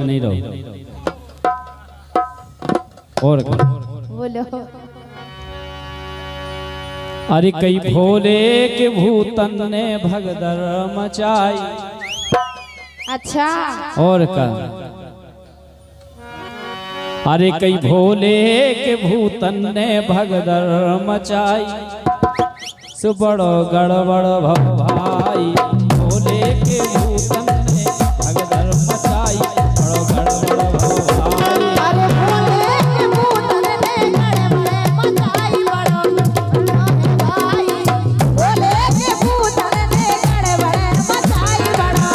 में नहीं रहो। और बोलो। अरे कई भोले के भूतन ने भगदड़ मचाई। अच्छा। और का अरे कई भोले के भूतन ने भगदड़ मचाई। सुबड़ो गड़बड़ भाई भोले के भूतन ने भगदड़ मचाई। बड़ो गड़बड़ भाई अरे भोले के भूतन ने गड़बड़ मचाई। बड़ो भाई भोले के भूतन ने गड़बड़ मचाई। बड़ो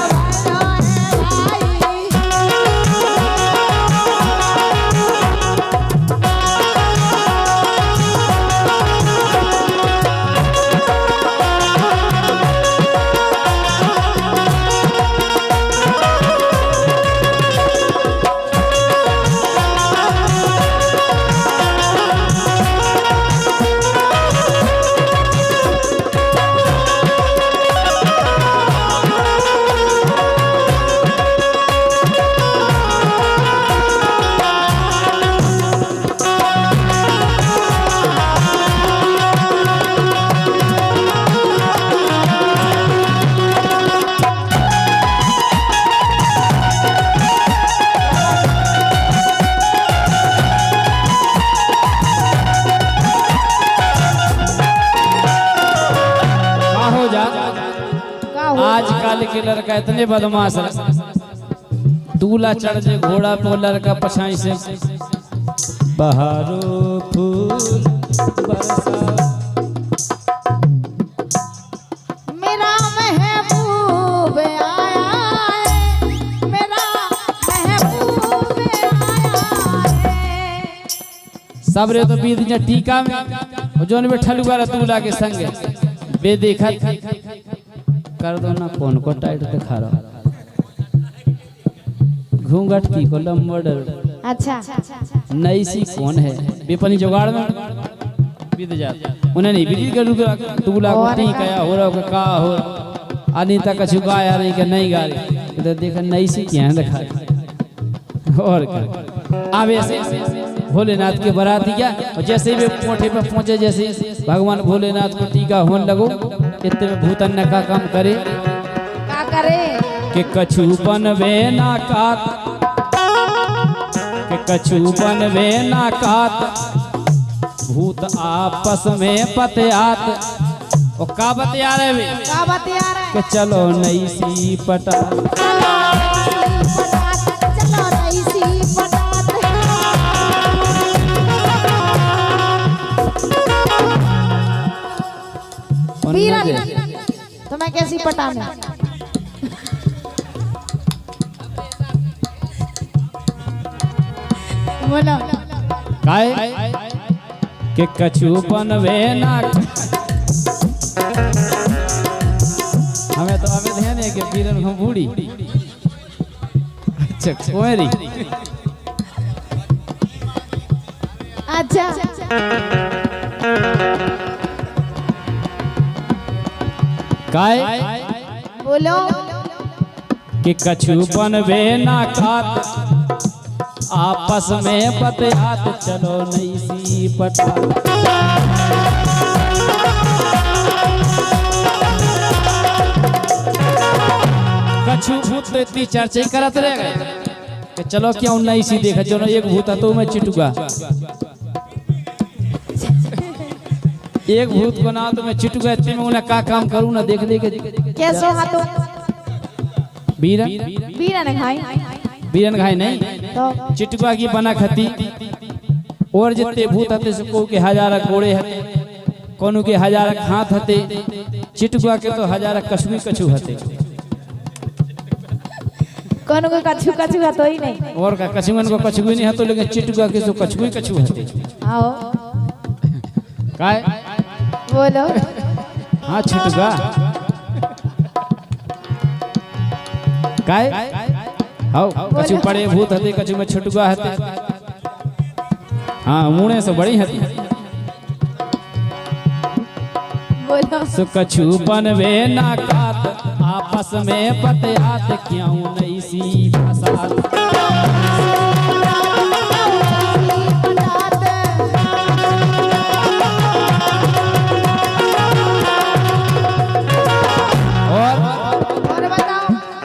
आजकल के लड़का इतने बदमाश है। दूल्हा चढ़ जे घोड़ा पे लड़का पछाई से बहारो फूल बरसा। मेरा महबूब आया है। मेरा महबूब आया है। सबरे तो बीत जा टीका में जोन बैठल हुआ दूल्हा के संग बेदेखा कर दो ना। कौन को टाइट दिखा रहा घूंघट की को लंबड़। अच्छा। नई सी कौन है बेपनी जुगाड़ में बीत जा उन्हें नहीं बीत कर रुक दूल्हा को टी कया हो रहा का हो अनीता का झुकाया नहीं कि नहीं गा रही तो देखा नई सी क्या दिखा। और क्या आवे से भोलेनाथ के बाराती क्या और जैसे भी कोठे पे पहुंचे जैसे भगवान भोलेनाथ को टीका होने लगो इतने में भूतन ने का काम करे। का करे कि कछु बनवे ना कात। कि कछु बनवे ना कात भूत आपस में पतयात। और का बतिया रहे वे का बतिया रहे कि चलो नई सी पटा। चलो नई सी पटात। तो मैं कैसी पटाने बोलो। काय कि कछु बनवे ना। हमें तो हमें ध्यान है कि बीरन हम बूढ़ी। अच्छा कोरी। अच्छा। काय बोलो। कि कछु बनवे ना खात आपस में पतयात। चलो नई सी पटा। कछु भूत तो इतनी चर्चा करत रह गए कि चलो क्यों नई सी देखा जो एक भूत तो मैं चिटुका। एक भूत को ना तो मैं चिटुका इतने में उन्हें का काम करूँ ना देख दे के कैसो हाथों बीरन बीरन खाई बीरन खाई नहीं तो चिटुका की बना खती। और जितने भूत हते सबको के हजारा घोड़े हते कोनो के हजारा हाथ हते चिटुका के तो हजारा कछुई कछु हते। कोनो को कछु कछु तो ही नहीं। और का कछुअन को कछुई नहीं हतो लेकिन चिटुका के तो कछुई कछु हते। आओ काय बोलो। हाँ चिटुका काय हाउ कछु पड़े भूत हते कछु में छुटुका हते। हाँ मुड़े से बड़ी हती। बोलो। सो कछु बनवे ना कात आपस में पटयात क्यों नहीं सी फसाद।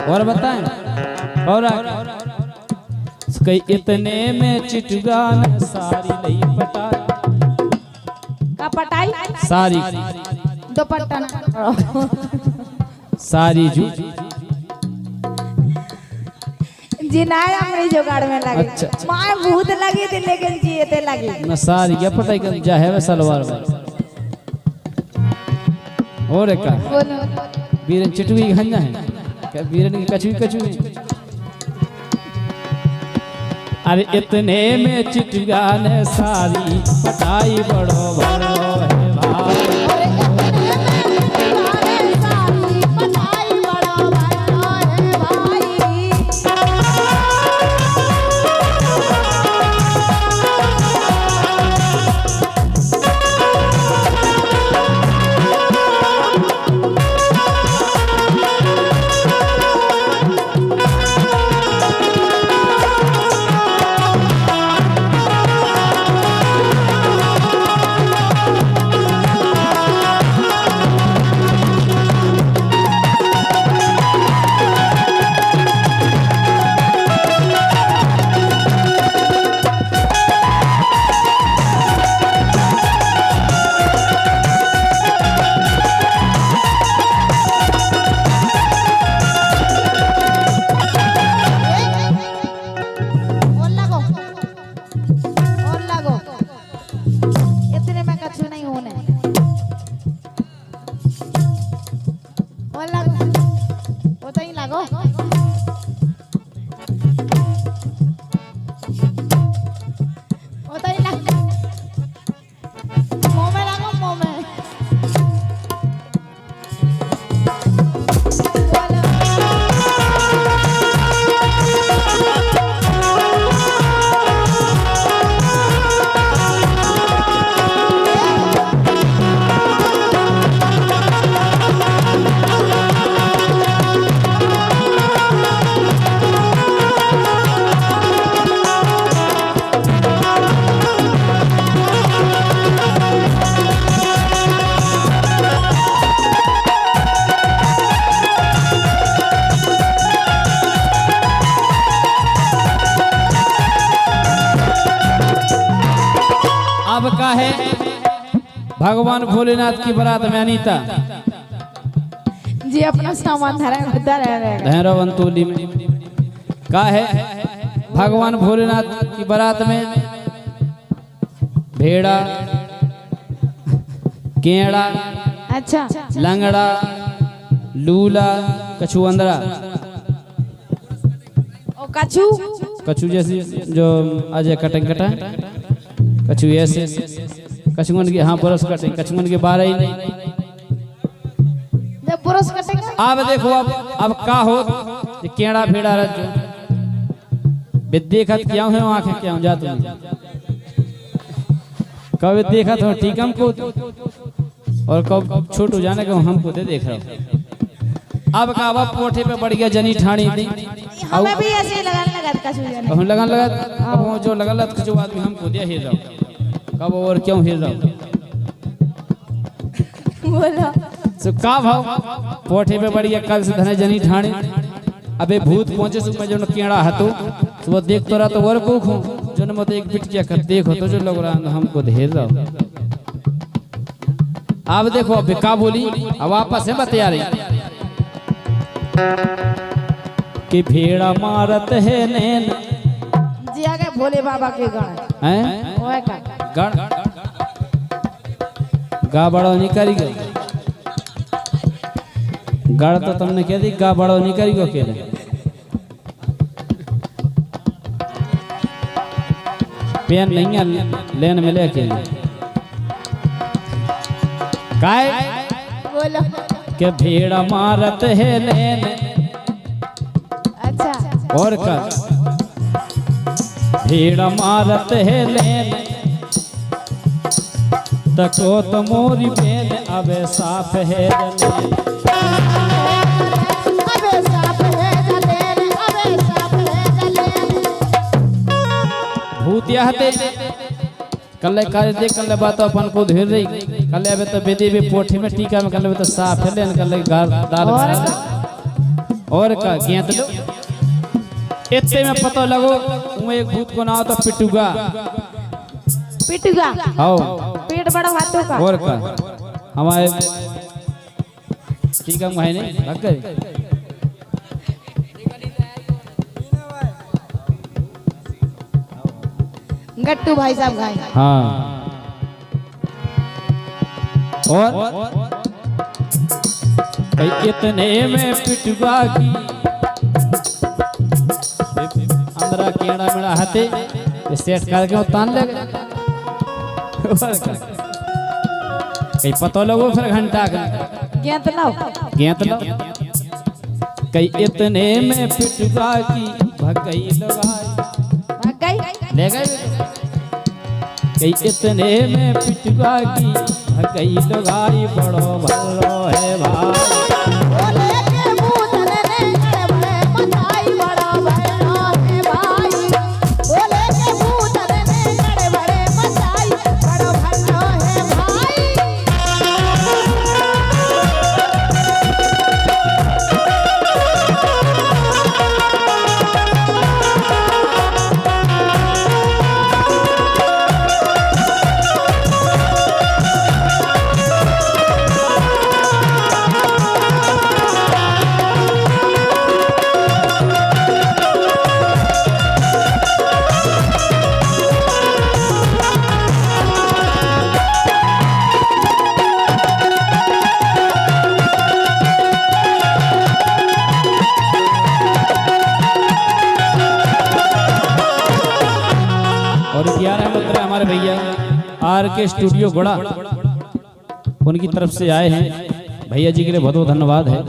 और बताएं और कई इतने में चिटगान सारी नहीं पटा का पटाई सारी दुपट्टा ना सारी जू जिनाया हमरे जुगाड़ में लगे। अच्छा। मां भूत लगी थी लेकिन जीते लगी न सारी क्या पटाई कर जा है सलवार में और का बोलो बीरन चिटवी खन्ना है क्या बीरन की कचवी कचवी। अरे इतने में चिटगान सारी पटाई बड़ो बड़ो है भाई। अब का है भगवान भोलेनाथ की बारात में अनीता जी अपना सामान धरा धैरवंतोली में का है भगवान भोलेनाथ की बारात में भेड़ा केड़ा अच्छा लंगड़ा लूला कछुअंदरा और कछु कछु जैसी जो अजय कटंग कटा कछु ऐसे कछुअन की हाँ बरस कटेंगे कछुअन के 12 ही नहीं। जब पुरुष कटेगा अब देखो अब का हो ये केड़ा भेड़ा रज देखत क्या है आंखें क्या जा तुम कब देखत हो ठीक हमको और कब छोटू जाने को हमको दे देख रहा हूं। अब का अब पोठे पे बढ़ गया जनी ठाणी थी हमें भी ऐसे लगाने लगा कछु जाने हम लगन लगा अब वो जो लगन लगा जो आदमी हमको दे हिल रहा कब और क्यों हिल रहा बोलो सो का भाव पोठे पे बढ़ गया कल से धने जनी ठाणी अबे भूत पहुंचे सुबह जो केड़ा हतो तो वो देख तो रहा तो और को खो जो न मत एक बिटिया कर देखो तो जो लग रहा हमको धेर रहा। अब देखो अब का बोली अब वापस है बतिया रही कि भेड़ा मारत है नैन जी आगे भोले बाबा के गण हैं ओए का गण गा बड़ो नहीं करी गड़ तो तुमने कह दी गा बड़ो नहीं करी को केले पेन नहीं है लेन में लेके काय बोलो के भेड़ मारत है लेन अच्छा और का भेड़ मारत है लेन तको तो मोरी बेन अब साफ है जले भूत याहते कल्ले कार्य दे कल्ले बात अपन को धीर रही कल्ले अबे तो बेदी भी पोठी में टीका में कल्ले तो साफ है लेन कल्ले गार दाल और का गेंत लो इतने में पता लगो वो एक भूत को नाम तो पिटुगा पिटुगा आओ पेट बड़ा हाथों का और का हमारे टीका में है नहीं लग गए गट्टू भाई साहब गाय हाँ और इतने में पिटुआ की अंदर केड़ा मेरा हाथे सेट करके तान ले कई पतो लगो फिर घंटा का गेंद लाओ कई इतने में पिटुआ की भगई लगाई ले गए कई इतने में पिटुआ की भगई लगाई बड़ो भलो है भाई बोले के भूत ने बड़े मचाई बड़ा भलो है भाई बोले के भूत ने बड़े मचाई बड़ा भलो है भाई और 11 मित्र हमारे भैया आर के स्टूडियो गोड़ा उनकी तरफ से आए हैं भैया जी के लिए बहुत बहुत धन्यवाद है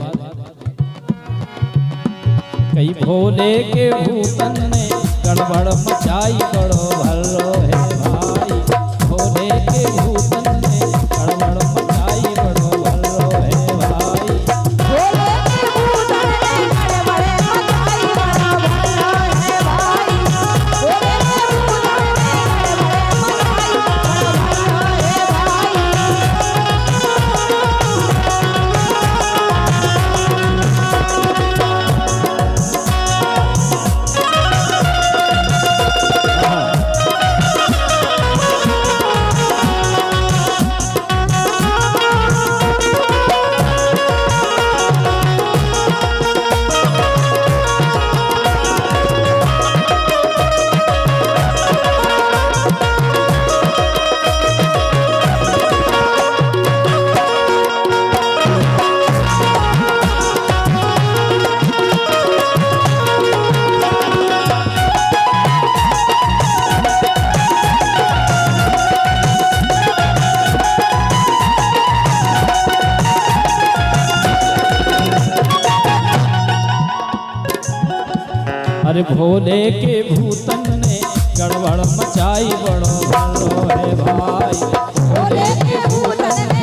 कई भोले के भूतन ने गड़बड़ मचाई बड़ो भलो है भाई भोले के भूतन ने गड़बड़ मचाई बड़ो भलो है भाई बोले के भूत ने बड़े मचाई बड़ा भलो है भाई बोले के भूत ने बड़े मचाई बड़ा भलो है भाई अरे भोले के भूतन ने गड़बड़ मचाई बड़ो भलो है भाई बोले के भूत ने